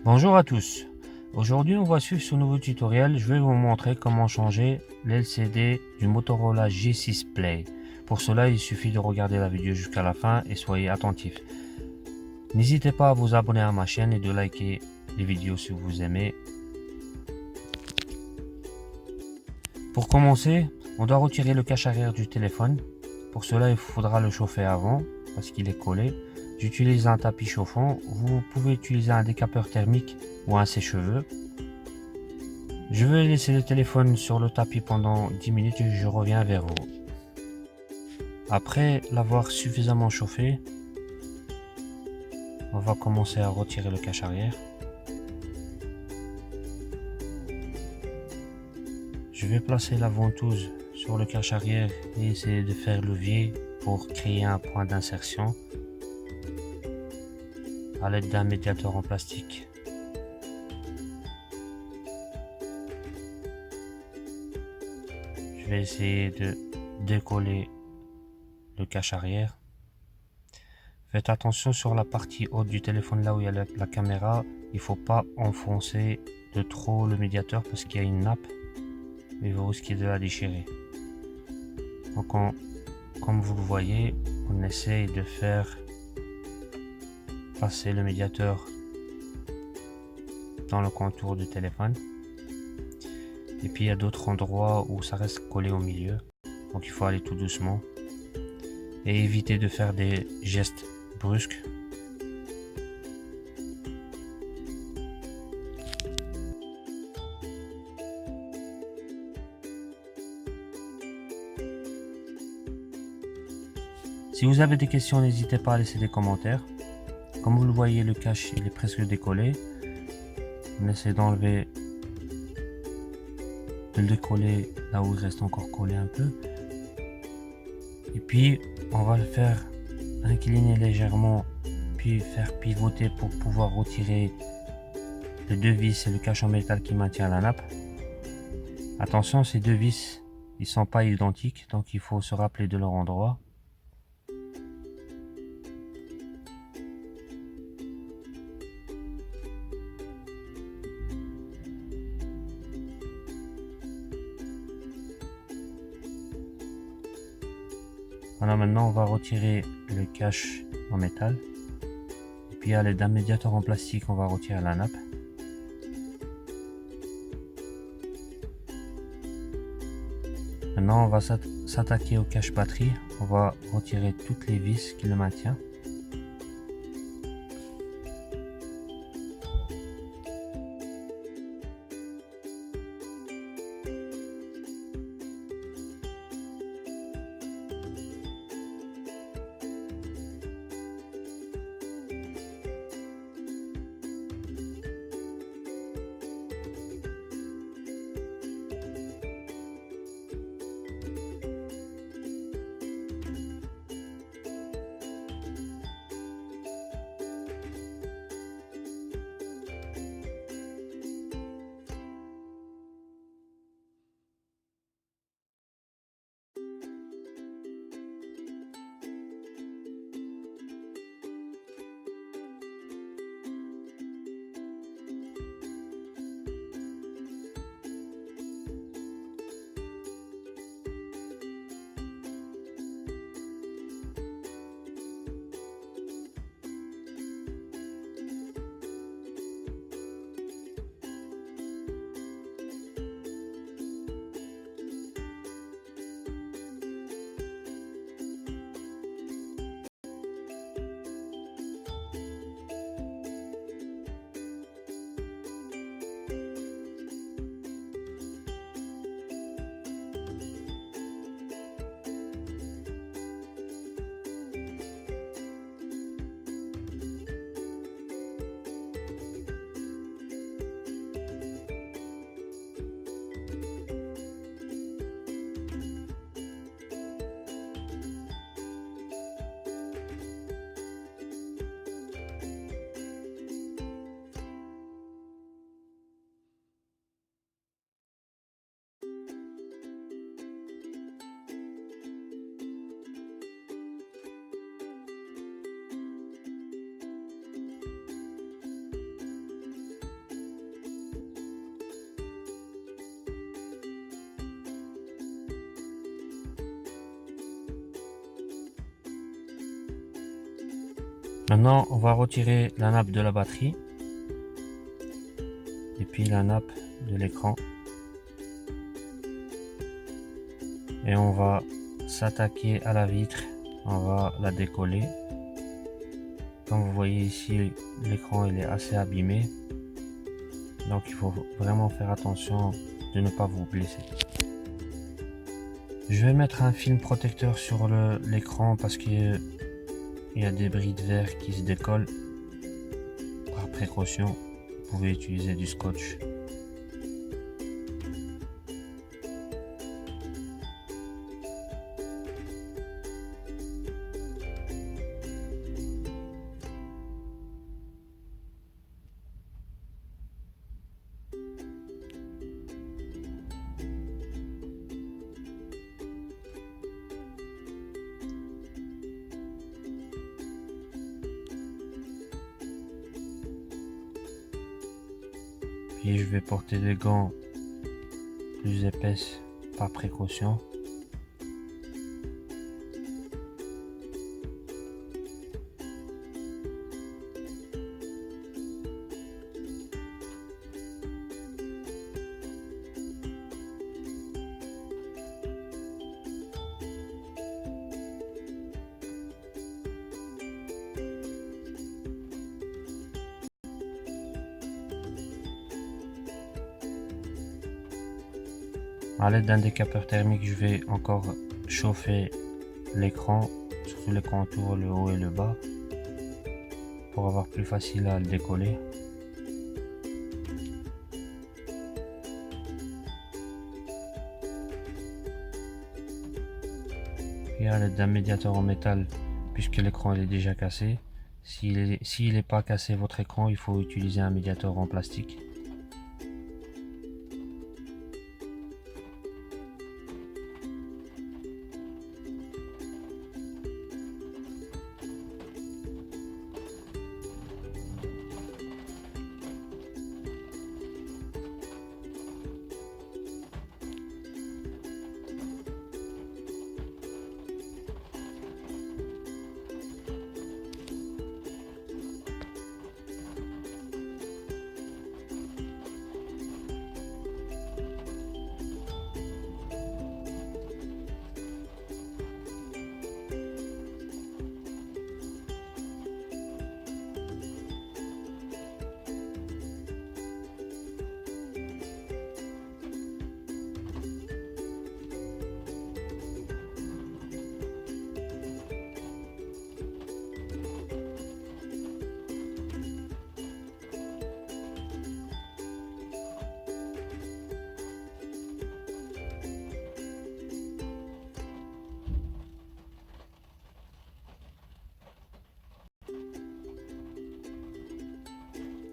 Bonjour à tous. Aujourd'hui, on va suivre ce nouveau tutoriel. Je vais vous montrer comment changer l'LCD du Motorola G6 Play. Pour cela, il suffit de regarder la vidéo jusqu'à la fin et soyez attentifs. N'hésitez pas à vous abonner à ma chaîne et de liker les vidéos si vous aimez. Pour commencer, on doit retirer le cache arrière du téléphone. Pour cela, il faudra le chauffer avant parce qu'il est collé. J'utilise un tapis chauffant. Vous pouvez utiliser un décapeur thermique ou un sèche-cheveux. Je vais laisser le téléphone sur le tapis pendant 10 minutes et je reviens vers vous. Après l'avoir suffisamment chauffé, on va commencer à retirer le cache arrière. Je vais placer la ventouse sur le cache arrière et essayer de faire levier pour créer un point d'insertion à l'aide d'un médiateur en plastique. Je vais essayer de décoller le cache arrière. Faites attention sur la partie haute du téléphone, là où il y a la caméra. Il ne faut pas enfoncer de trop le médiateur parce qu'il y a une nappe et vous risquez de la déchirer. Donc comme vous le voyez, on essaye de faire passer le médiateur dans le contour du téléphone. Et puis il y a d'autres endroits où ça reste collé au milieu. Donc il faut aller tout doucement et éviter de faire des gestes brusques. Si vous avez des questions, n'hésitez pas à laisser des commentaires. Comme vous le voyez, le cache il est presque décollé. On essaie d'enlever, de le décoller là où il reste encore collé un peu. Et puis on va le faire incliner légèrement, puis faire pivoter pour pouvoir retirer les deux vis et le cache en métal qui maintient la nappe. Attention, ces deux vis, ils sont pas identiques, donc il faut se rappeler de leur endroit. Voilà, maintenant on va retirer le cache en métal. Et puis à l'aide d'un médiateur en plastique, on va retirer la nappe. Maintenant on va s'attaquer au cache batterie. On va retirer toutes les vis qui le maintiennent. Maintenant, on va retirer la nappe de la batterie et puis la nappe de l'écran. Et on va s'attaquer à la vitre, on va la décoller. Comme vous voyez ici, l'écran il est assez abîmé, donc il faut vraiment faire attention de ne pas vous blesser. Je vais mettre un film protecteur sur l'écran parce qu'il y a des bris de verre qui se décollent. Par précaution, vous pouvez utiliser du scotch. Puis je vais porter des gants plus épaisses par précaution. À l'aide d'un décapeur thermique, je vais encore chauffer l'écran, surtout les contours, le haut et le bas, pour avoir plus facile à le décoller. Et à l'aide d'un médiateur en métal, puisque l'écran est déjà cassé, s'il n'est pas cassé votre écran, il faut utiliser un médiateur en plastique.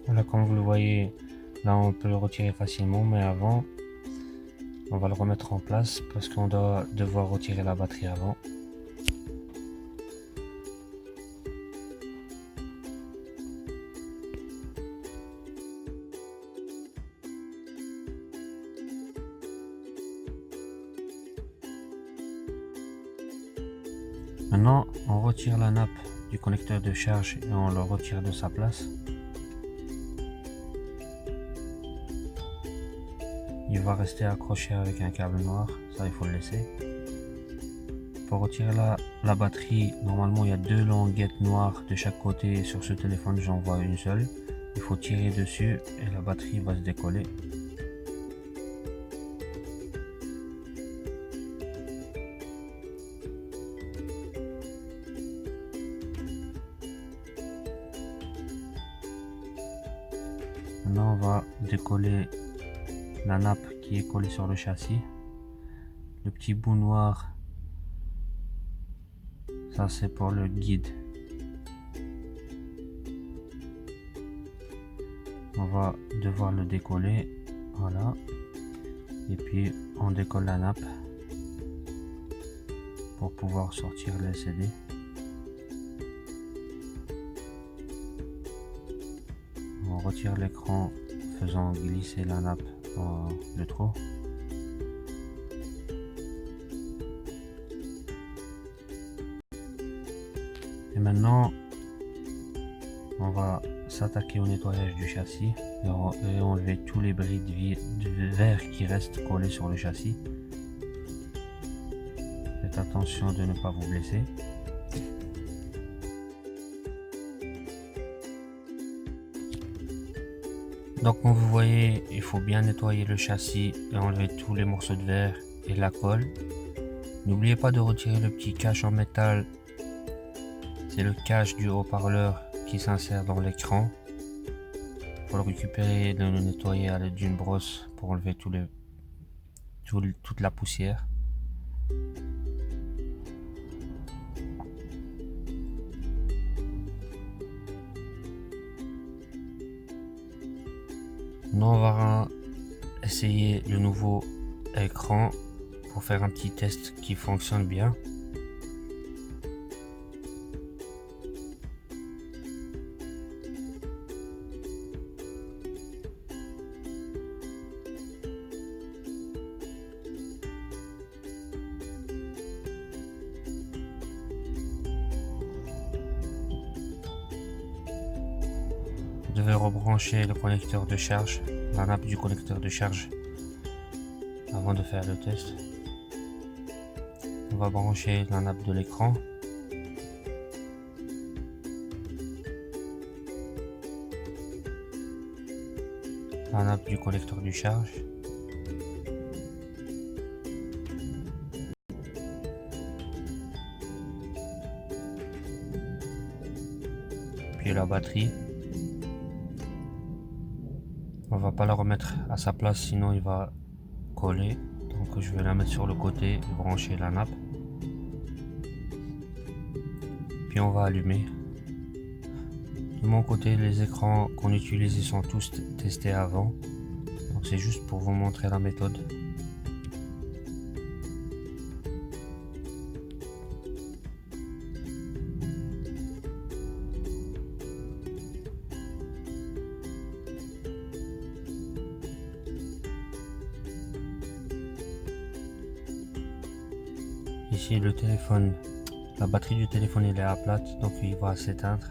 Voilà, comme vous le voyez, là on peut le retirer facilement, mais avant, on va le remettre en place parce qu'on doit devoir retirer la batterie avant. Maintenant, on retire la nappe du connecteur de charge et on le retire de sa place. Il va rester accroché avec un câble noir, ça il faut le laisser. Pour retirer la batterie, normalement il y a deux languettes noires de chaque côté. Sur ce téléphone j'en vois une seule. Il faut tirer dessus et la batterie va se décoller. Maintenant on va décoller la nappe qui est collée sur le châssis. Le petit bout noir, ça c'est pour le guide. On va devoir le décoller, voilà. Et puis on décolle la nappe pour pouvoir sortir le LCD. On retire l'écran faisant glisser la nappe dans le trou. Et maintenant On va s'attaquer au nettoyage du châssis et enlever tous les bris de verre qui restent collés sur le châssis. Faites attention de ne pas vous blesser. Donc comme vous voyez, il faut bien nettoyer le châssis et enlever tous les morceaux de verre et la colle. N'oubliez pas de retirer le petit cache en métal. C'est le cache du haut-parleur qui s'insère dans l'écran. Il faut le récupérer et le nettoyer à l'aide d'une brosse pour enlever toute la poussière. Nous on va essayer le nouveau écran pour faire un petit test qui fonctionne bien. Vous devez rebrancher le connecteur de charge, la nappe du connecteur de charge avant de faire le test. On va brancher la nappe de l'écran. La nappe du connecteur de charge. Puis la batterie. On va pas la remettre à sa place, sinon il va coller. Donc je vais la mettre sur le côté et brancher la nappe. Puis on va allumer. De mon côté, les écrans qu'on utilise ils sont tous testés avant. Donc c'est juste pour vous montrer la méthode. Ici le téléphone, la batterie du téléphone elle est à plate, donc il va s'éteindre.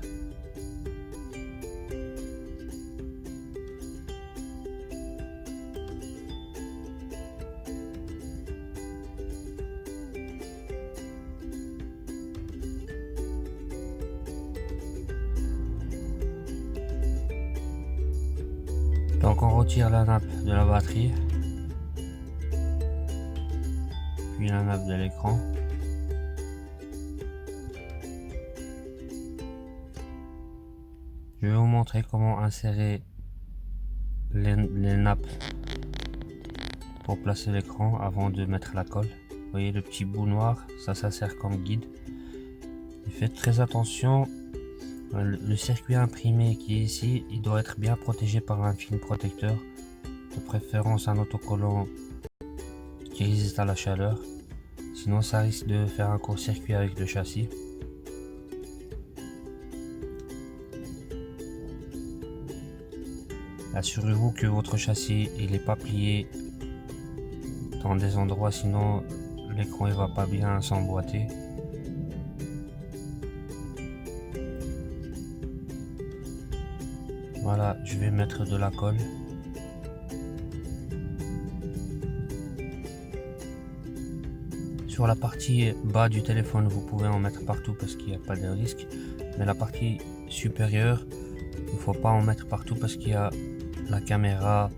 Donc on retire la nappe de la batterie, puis la nappe de l'écran. Je vais vous montrer comment insérer les nappes pour placer l'écran avant de mettre la colle. Vous voyez le petit bout noir, ça sert comme guide. Et faites très attention, le circuit imprimé qui est ici, il doit être bien protégé par un film protecteur, de préférence un autocollant qui résiste à la chaleur, sinon ça risque de faire un court-circuit avec le châssis. Assurez-vous que votre châssis il n'est pas plié dans des endroits, sinon l'écran il va pas bien s'emboîter. Voilà, je vais mettre de la colle. Sur la partie bas du téléphone, vous pouvez en mettre partout parce qu'il n'y a pas de risque. Mais la partie supérieure, il ne faut pas en mettre partout parce qu'il y a la caméra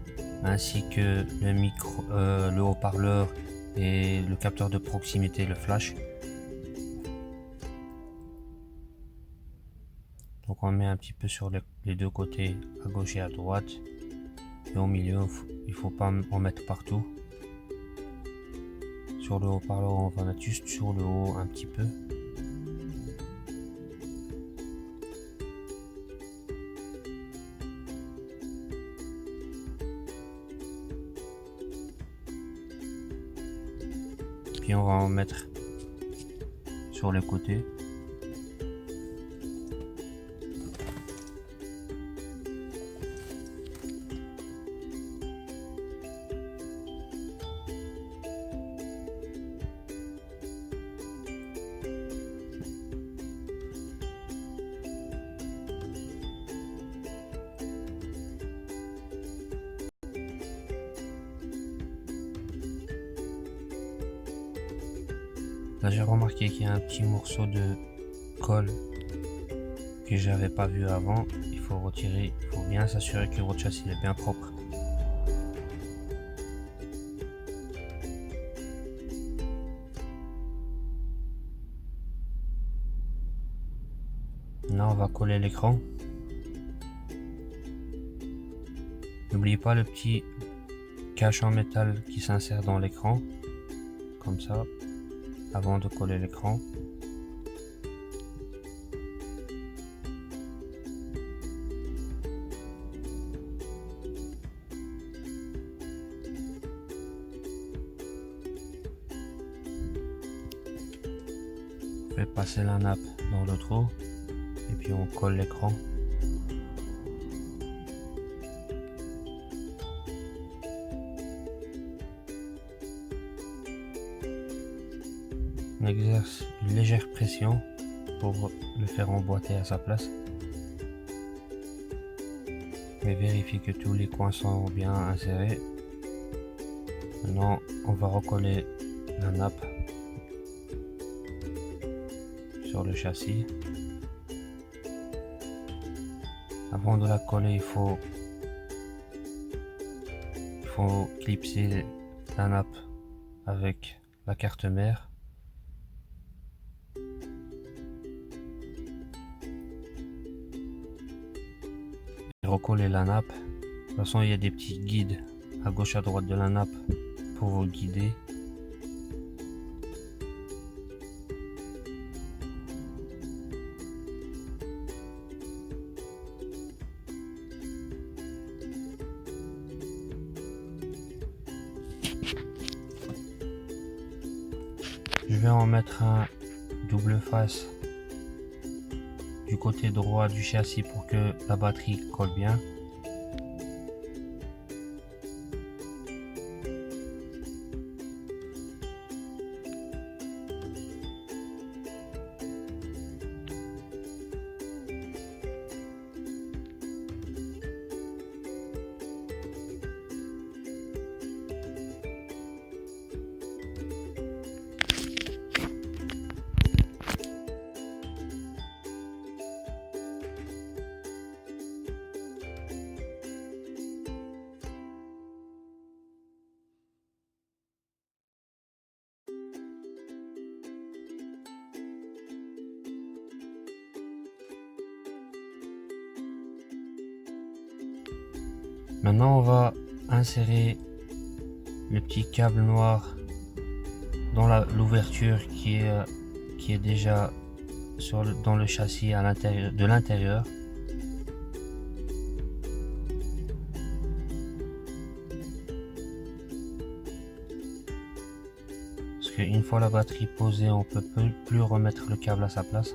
ainsi que le micro, le haut-parleur et le capteur de proximité, le flash. Donc on met un petit peu sur les deux côtés, à gauche et à droite. Et au milieu, il faut pas en mettre partout. Sur le haut-parleur, on va mettre juste sur le haut un petit peu. Puis on va en mettre sur les côtés. Là j'ai remarqué qu'il y a un petit morceau de colle que j'avais pas vu avant. Il faut retirer, il faut bien s'assurer que votre châssis est bien propre. Là on va coller l'écran. N'oubliez pas le petit cache en métal qui s'insère dans l'écran, comme ça, avant de coller l'écran. On fait passer la nappe dans le trou et puis on colle l'écran. On exerce une légère pression pour le faire emboîter à sa place. Et vérifiez que tous les coins sont bien insérés. Maintenant, on va recoller la nappe sur le châssis. Avant de la coller, il faut clipser la nappe avec la carte mère. Et recoller la nappe. De toute façon, il y a des petits guides à gauche à droite de la nappe pour vous guider. Je vais en mettre un double face du côté droit du châssis pour que la batterie colle bien. Maintenant, on va insérer le petit câble noir dans l'ouverture qui est déjà dans le châssis à l'intérieur de l'intérieur. Parce qu'une fois la batterie posée, on peut plus remettre le câble à sa place.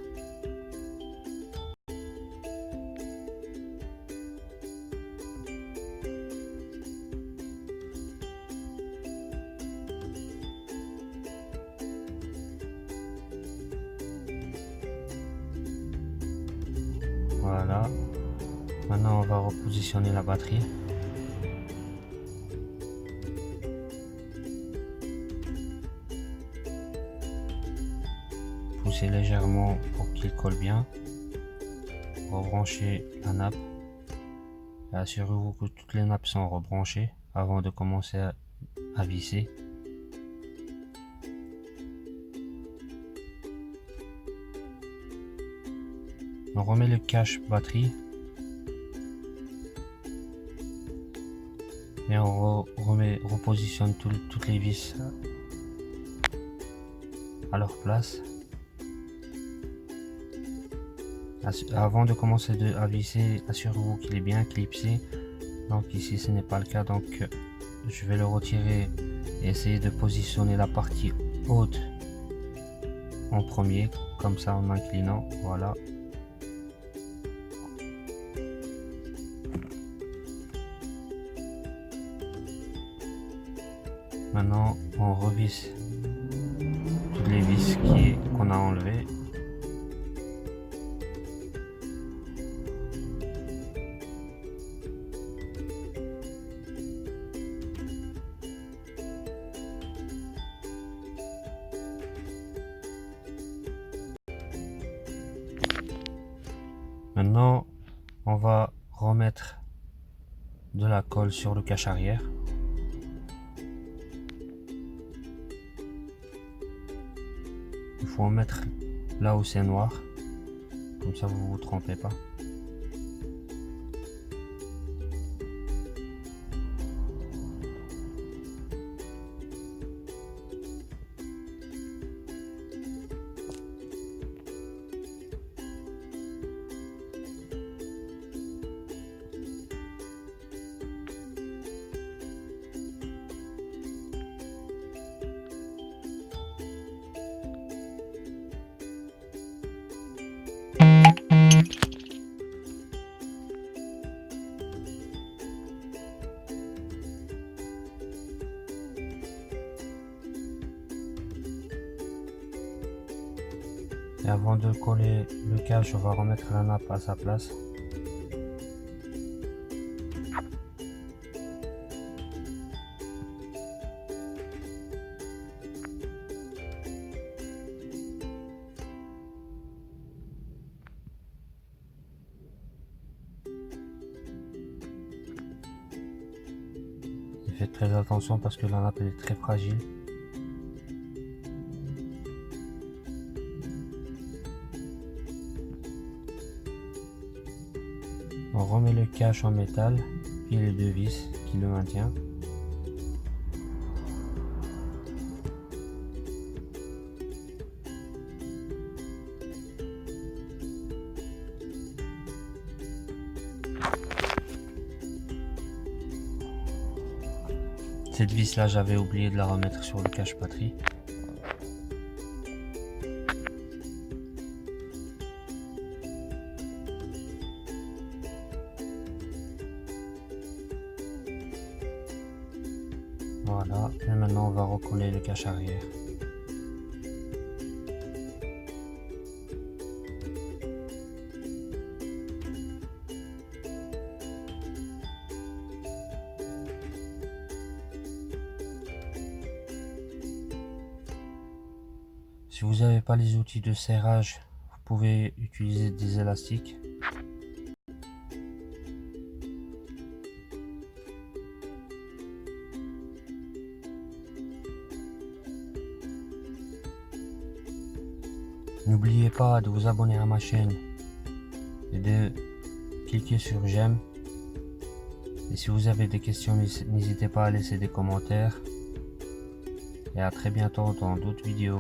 Voilà. Maintenant, on va repositionner la batterie. Poussez légèrement pour qu'il colle bien. Rebranchez la nappe. Et assurez-vous que toutes les nappes sont rebranchées avant de commencer à visser. On remet le cache batterie et on repositionne toutes les vis à leur place. Avant de commencer à visser, assurez-vous qu'il est bien clipsé. Donc ici ce n'est pas le cas, donc je vais le retirer et essayer de positionner la partie haute en premier, comme ça en inclinant. Voilà. Maintenant, on revisse toutes les vis qu'on a enlevées. Maintenant, on va remettre de la colle sur le cache arrière. Il faut en mettre là où c'est noir, comme ça vous vous trompez pas. Et avant de coller le cache, on va remettre la nappe à sa place. Et faites très attention parce que la nappe elle est très fragile. On remet le cache en métal, puis les deux vis qui le maintiennent. Cette vis là, j'avais oublié de la remettre sur le cache batterie. Voilà, et maintenant on va recoller le cache arrière. Si vous n'avez pas les outils de serrage, vous pouvez utiliser des élastiques. N'oubliez pas de vous abonner à ma chaîne et de cliquer sur j'aime. Et si vous avez des questions, n'hésitez pas à laisser des commentaires. Et à très bientôt dans d'autres vidéos.